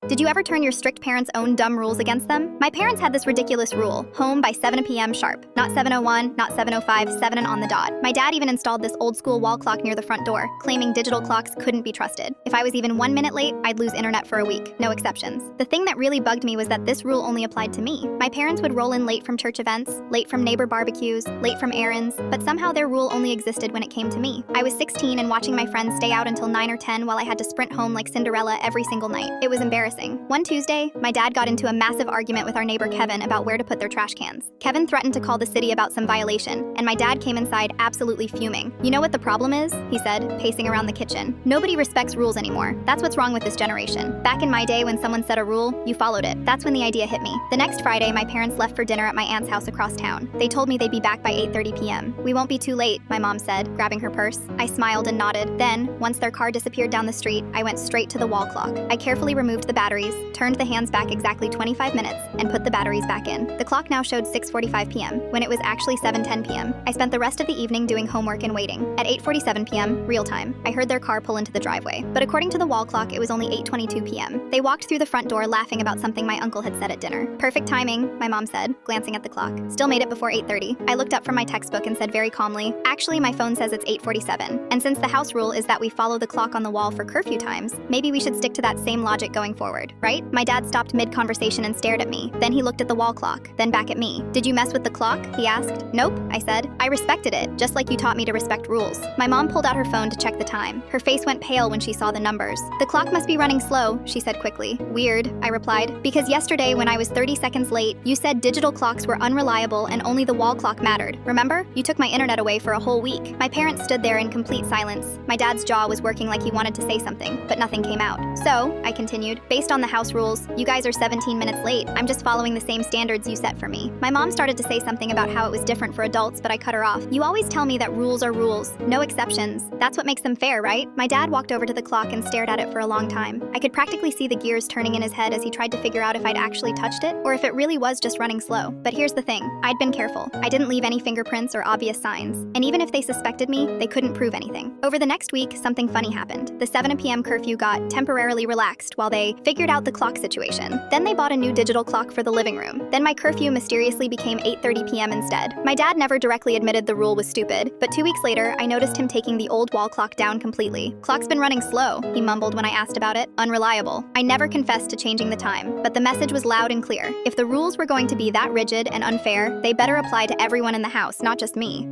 Did you ever turn your strict parents' own dumb rules against them? My parents had this ridiculous rule: home by 7 p.m. sharp. Not 7:01, not 7:05, 7 and on the dot. My dad even installed this old-school wall clock near the front door, claiming digital clocks couldn't be trusted. If I was even 1 minute late, I'd lose internet for a week. No exceptions. The thing that really bugged me was that this rule only applied to me. My parents would roll in late from church events, late from neighbor barbecues, late from errands, but somehow their rule only existed when it came to me. I was 16 and watching my friends stay out until 9 or 10 while I had to sprint home like Cinderella every single night. It was embarrassing. One Tuesday, my dad got into a massive argument with our neighbor Kevin about where to put their trash cans. Kevin threatened to call the city about some violation, and my dad came inside absolutely fuming. "You know what the problem is?" he said, pacing around the kitchen. "Nobody respects rules anymore. That's what's wrong with this generation. Back in my day, when someone set a rule, you followed it." That's when the idea hit me. The next Friday, my parents left for dinner at my aunt's house across town. They told me they'd be back by 8:30 p.m. "We won't be too late," my mom said, grabbing her purse. I smiled and nodded. Then, once their car disappeared down the street, I went straight to the wall clock. I carefully removed the batteries, turned the hands back exactly 25 minutes, and put the batteries back in. The clock now showed 6:45 p.m., when it was actually 7:10 p.m. I spent the rest of the evening doing homework and waiting. At 8:47 p.m., real time, I heard their car pull into the driveway. But according to the wall clock, it was only 8:22 p.m. They walked through the front door laughing about something my uncle had said at dinner. "Perfect timing," my mom said, glancing at the clock. Still made it before 8:30. I looked up from my textbook and said very calmly, "Actually, my phone says it's 8:47. And since the house rule is that we follow the clock on the wall for curfew times, maybe we should stick to that same logic going forward, right?" My dad stopped mid-conversation and stared at me. Then he looked at the wall clock, then back at me. "Did you mess with the clock?" he asked. "Nope," I said. "I respected it, just like you taught me to respect rules." My mom pulled out her phone to check the time. Her face went pale when she saw the numbers. "The clock must be running slow," she said quickly. "Weird," I replied, "because yesterday when I was 30 seconds late, you said digital clocks were unreliable and only the wall clock mattered. Remember? You took my internet away for a whole week." My parents stood there in complete silence. My dad's jaw was working like he wanted to say something, but nothing came out. "So," I continued, "based on the house rules, you guys are 17 minutes late. I'm just following the same standards you set for me." My mom started to say something about how it was different for adults, but I cut her off. "You always tell me that rules are rules, no exceptions. That's what makes them fair, right?" My dad walked over to the clock and stared at it for a long time. I could practically see the gears turning in his head as he tried to figure out if I'd actually touched it, or if it really was just running slow. But here's the thing, I'd been careful. I didn't leave any fingerprints or obvious signs. And even if they suspected me, they couldn't prove anything. Over the next week, something funny happened. The 7 p.m. curfew got temporarily relaxed while they figured out the clock situation. Then they bought a new digital clock for the living room. Then my curfew mysteriously became 8:30 p.m. instead. My dad never directly admitted the rule was stupid, but 2 weeks later, I noticed him taking the old wall clock down completely. "Clock's been running slow," he mumbled when I asked about it. "Unreliable." I never confessed to changing the time, but the message was loud and clear. If the rules were going to be that rigid and unfair, they better apply to everyone in the house, not just me.